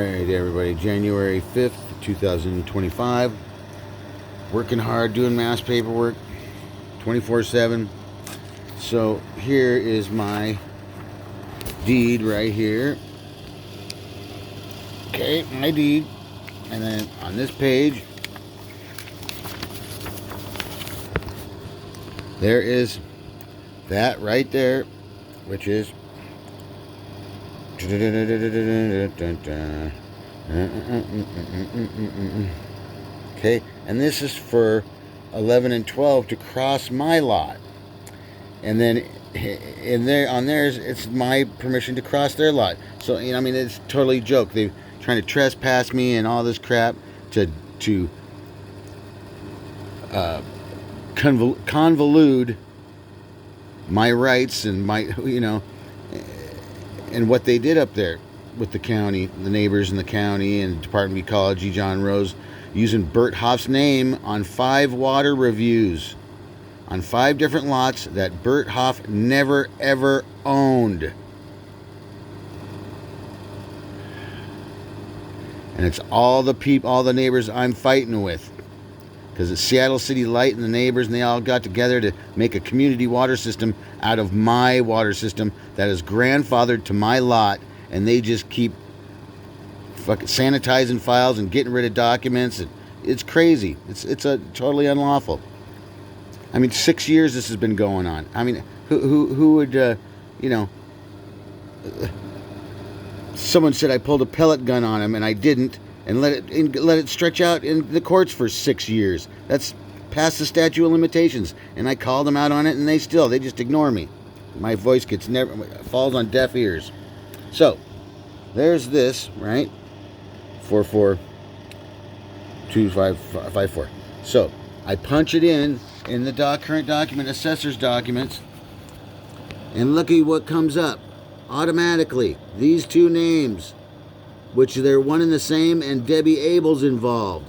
Alright, everybody, January 5th, 2025. Working hard, doing mass paperwork 24/7. So here is my deed right here. Okay, my deed. And then on this page, there is that right there, which is okay, and this is for 11 and 12 to cross my lot, and then in there on theirs it's my permission to cross their lot. So I mean, it's totally a joke. They're trying to trespass me and all this crap to convolute my rights and my and what they did up there with the county, the neighbors in the county and Department of Ecology, John Rose, using Bert Hoff's name on 5 water reviews on 5 different lots that Bert Hoff never ever owned. And it's all the people, all the neighbors I'm fighting with. Because it's Seattle City Light and the neighbors, and they all got together to make a community water system out of my water system that is grandfathered to my lot, and they just keep fucking sanitizing files and getting rid of documents. And it's crazy. It's a totally unlawful. I mean, 6 years this has been going on. I mean, who would someone said I pulled a pellet gun on him, and I didn't. And let it stretch out in the courts for 6 years. That's past the statute of limitations. And I called them out on it, and they just ignore me. My voice falls on deaf ears. So there's this, right? 442554. So I punch it in the current document, assessor's documents, and look at what comes up automatically. These 2 names, which they're one and the same, and Debbie Abel's involved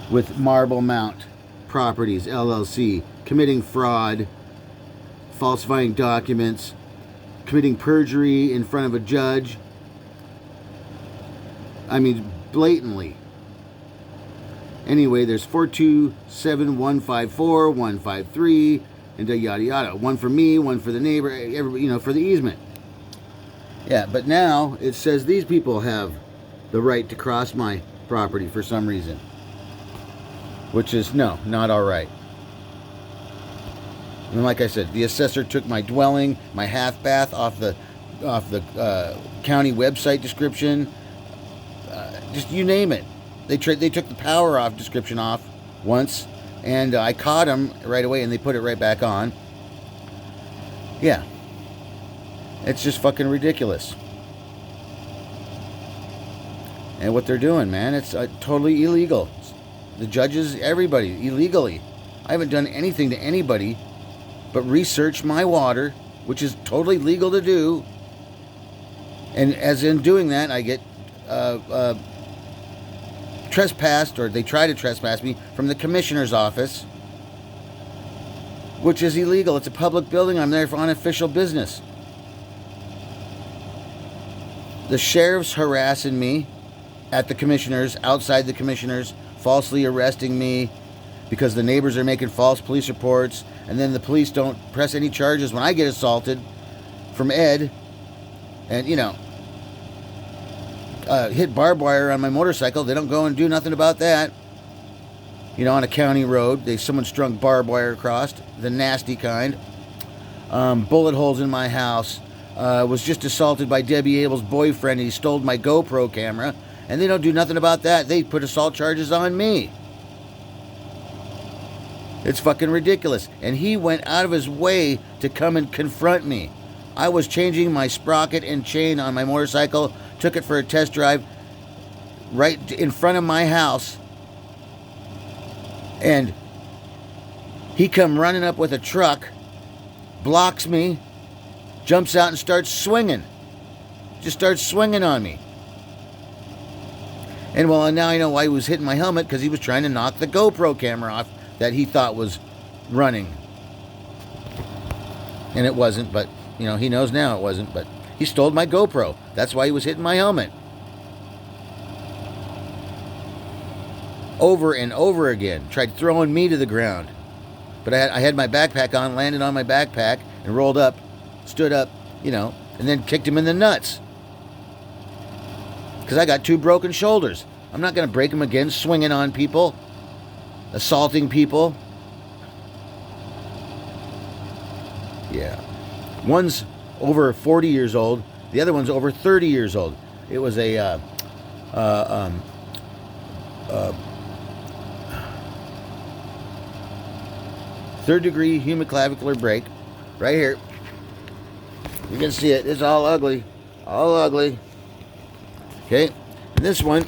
with Marble Mount Properties, LLC, committing fraud, falsifying documents, committing perjury in front of a judge. I mean, blatantly. Anyway, there's 427-154, 153, and yada yada. One for me, one for the neighbor, for the easement. Yeah, but now it says these people have the right to cross my property for some reason. Which is, no, not all right. And like I said, the assessor took my dwelling, my half bath off the county website description. Just you name it. They took the power off description off once, and I caught them right away, and they put it right back on. Yeah. It's just fucking ridiculous. And what they're doing, man, it's totally illegal. The judges, everybody, illegally. I haven't done anything to anybody but research my water, which is totally legal to do. And as in doing that, I get trespassed, or they try to trespass me from the commissioner's office, which is illegal. It's a public building. I'm there on official business. The sheriff's harassing me at the commissioners, outside the commissioners, falsely arresting me because the neighbors are making false police reports, and then the police don't press any charges when I get assaulted from Ed, and hit barbed wire on my motorcycle. They don't go and do nothing about that. On a county road, someone strung barbed wire across, the nasty kind. Bullet holes in my house. Was just assaulted by Debbie Abel's boyfriend. He stole my GoPro camera, and they don't do nothing about that. They put assault charges on me. It's fucking ridiculous. And he went out of his way to come and confront me. I was changing my sprocket and chain on my motorcycle, took it for a test drive right in front of my house, and he come running up with a truck, blocks me, jumps out and starts swinging. Just starts swinging on me. And well, now I know why he was hitting my helmet, because he was trying to knock the GoPro camera off that he thought was running. And it wasn't, but, he knows now it wasn't, but he stole my GoPro. That's why he was hitting my helmet. over and over again. Tried throwing me to the ground. But I had my backpack on, landed on my backpack, and rolled up, stood up, and then kicked him in the nuts. Because I got 2 broken shoulders. I'm not going to break them again, swinging on people, assaulting people. Yeah. One's over 40 years old. The other one's over 30 years old. It was a third-degree hemiclavicular break right here. You can see it. It's all ugly. All ugly. Okay? And this one,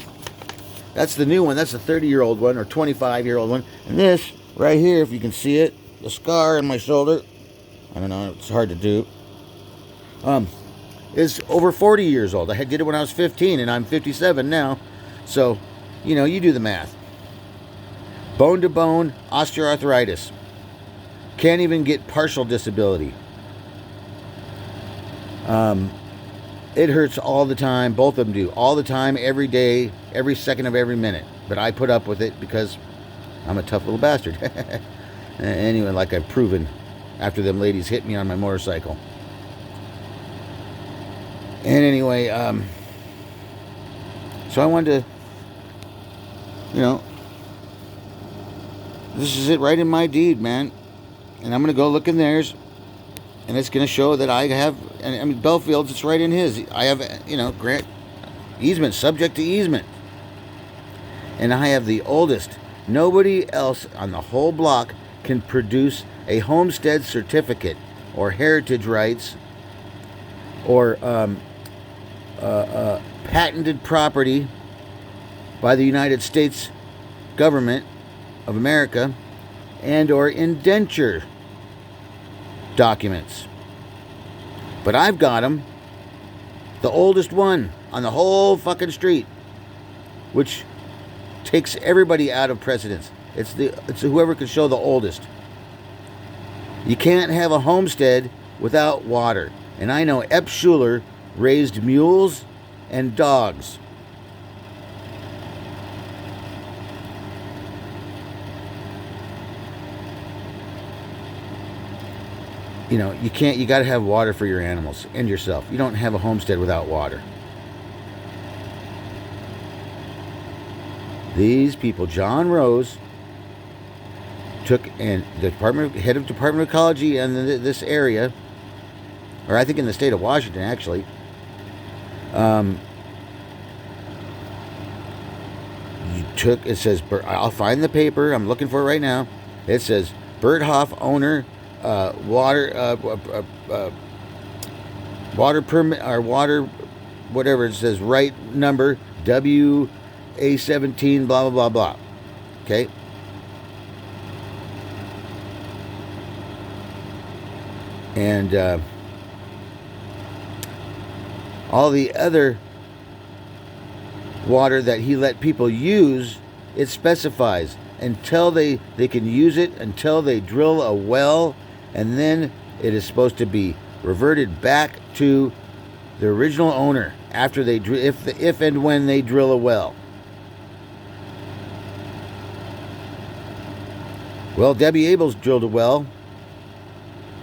that's the new one. That's the 30-year-old one or 25-year-old one. And this right here, if you can see it, the scar on my shoulder, I don't know, it's hard to do, is over 40 years old. I did it when I was 15, and I'm 57 now. So, you do the math. Bone-to-bone osteoarthritis. Can't even get partial disability. It hurts all the time. Both of them do. All the time, every day, every second of every minute. But I put up with it because I'm a tough little bastard. Anyway, like I've proven after them ladies hit me on my motorcycle. And anyway, so I wanted to, this is it right in my deed, man. And I'm going to go look in theirs. And it's going to show that I have, I mean, Bellfield's, it's right in his. I have, grant easement, subject to easement. And I have the oldest. Nobody else on the whole block can produce a homestead certificate or heritage rights or patented property by the United States government of America and or indenture documents. But I've got them. The oldest one on the whole fucking street, which takes everybody out of precedence. It's whoever can show the oldest. You can't have a homestead without water. And I know Ep Schuler raised mules and dogs. You got to have water for your animals and yourself. You don't have a homestead without water. These people, John Rose, took, and the head of Department of Ecology in this area, or I think in the state of Washington, actually, it says, I'll find the paper, I'm looking for it right now. It says, Bert Hoff, owner, water permit, or water, whatever it says, right number, WA17, blah, blah, blah, blah. Okay? And all the other water that he let people use, it specifies until they can use it, until they drill a well, and then it is supposed to be reverted back to the original owner after they if and when they drill a well. Well, Debbie Abels drilled a well.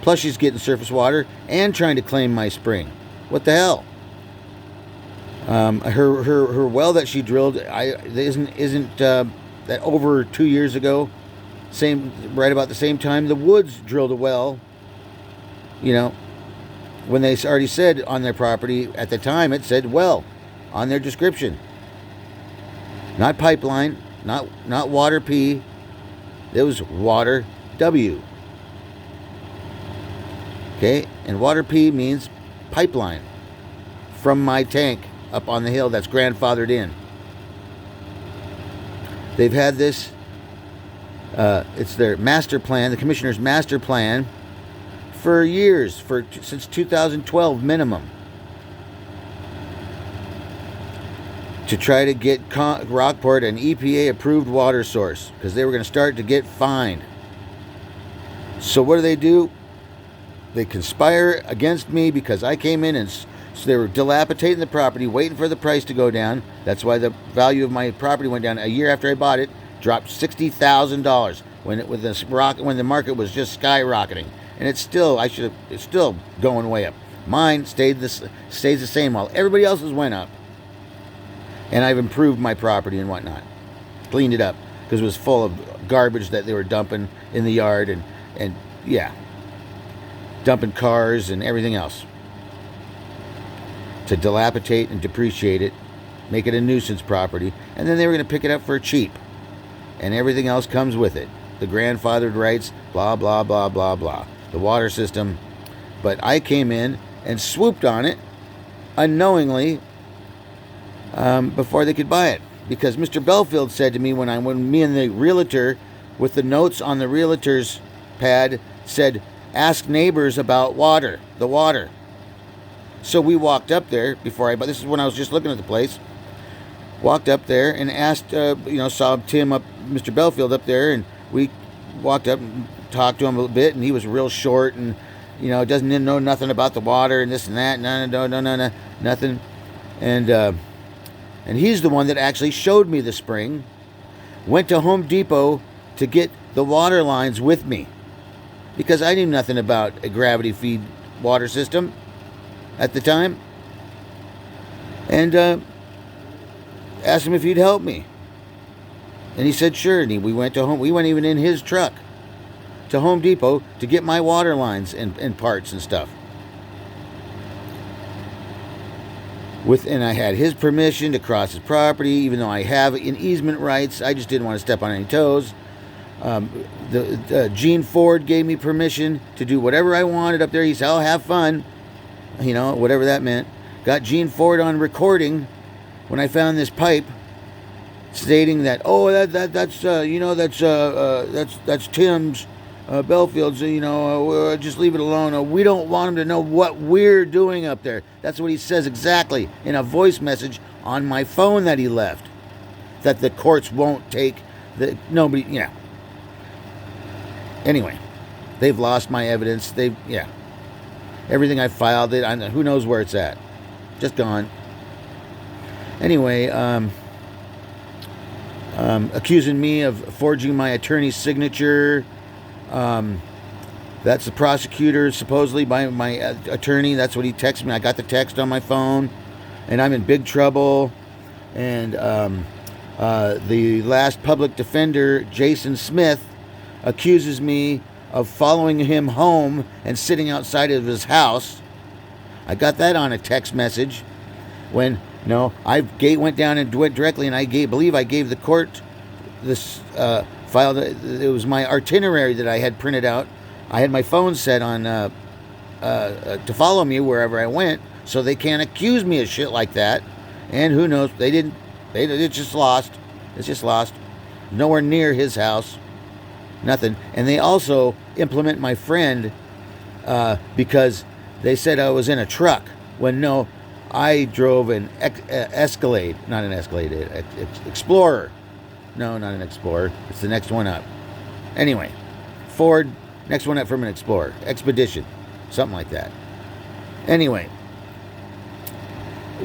Plus, she's getting surface water and trying to claim my spring. What the hell? Her well that she drilled isn't that over 2 years ago. Right about the same time, the Woods drilled a well. When they already said on their property at the time, it said well on their description. Not pipeline, not water P. It was water W. Okay, and water P means pipeline from my tank up on the hill that's grandfathered in. They've had this, it's their master plan, the commissioner's master plan, for years, since 2012 minimum, to try to get Rockport an EPA approved water source, because they were going to start to get fined. So what do? They conspire against me because I came in, and so they were dilapidating the property, waiting for the price to go down. That's why the value of my property went down a year after I bought it, dropped $60,000 when the market was just skyrocketing, and it's still going way up. Mine stays the same while everybody else's went up, and I've improved my property and whatnot, cleaned it up because it was full of garbage that they were dumping in the yard and yeah, dumping cars and everything else to dilapidate and depreciate it, make it a nuisance property, and then they were going to pick it up for cheap, and everything else comes with it. The grandfathered rights, blah, blah, blah, blah, blah. The water system. But I came in and swooped on it unknowingly before they could buy it. Because Mr. Belfield said to me when me and the realtor with the notes on the realtor's pad said, ask neighbors about the water. So we walked up there but this is when I was just looking at the place. Walked up there and asked, saw Mr. Belfield up there, and we walked up and talked to him a little bit, and he was real short and, doesn't know nothing about the water and this and that, no, nothing. And he's the one that actually showed me the spring, went to Home Depot to get the water lines with me, because I knew nothing about a gravity feed water system at the time. And asked him if he'd help me. And he said sure, and we went even in his truck to Home Depot to get my water lines and parts and stuff. And I had his permission to cross his property, even though I have easement rights. I just didn't want to step on any toes. Gene Ford gave me permission to do whatever I wanted up there. He said, "I'll have fun," whatever that meant. Got Gene Ford on recording when I found this pipe, stating that, that's Tim's, Belfield's. Just leave it alone. We don't want him to know what we're doing up there. That's what he says exactly in a voice message on my phone that he left. That the courts won't take nobody. Anyway, they've lost my evidence. Everything I filed, who knows where it's at? Just gone. Anyway, accusing me of forging my attorney's signature. That's the prosecutor, supposedly, by my attorney. That's what he texted me. I got the text on my phone, and I'm in big trouble. And the last public defender, Jason Smith, accuses me of following him home and sitting outside of his house. I got that on a text message when I went down and went directly, and I believe I gave the court this file. It was my itinerary that I had printed out. I had my phone set on to follow me wherever I went, so they can't accuse me of shit like that. And who knows? They didn't. It's just lost. It's just lost. Nowhere near his house. Nothing. And they also implement my friend because they said I was in a truck when no. I drove an Escalade, not an Escalade, Explorer. No, not an Explorer. It's the next one up. Anyway, Ford, next one up from an Explorer. Expedition, something like that. Anyway,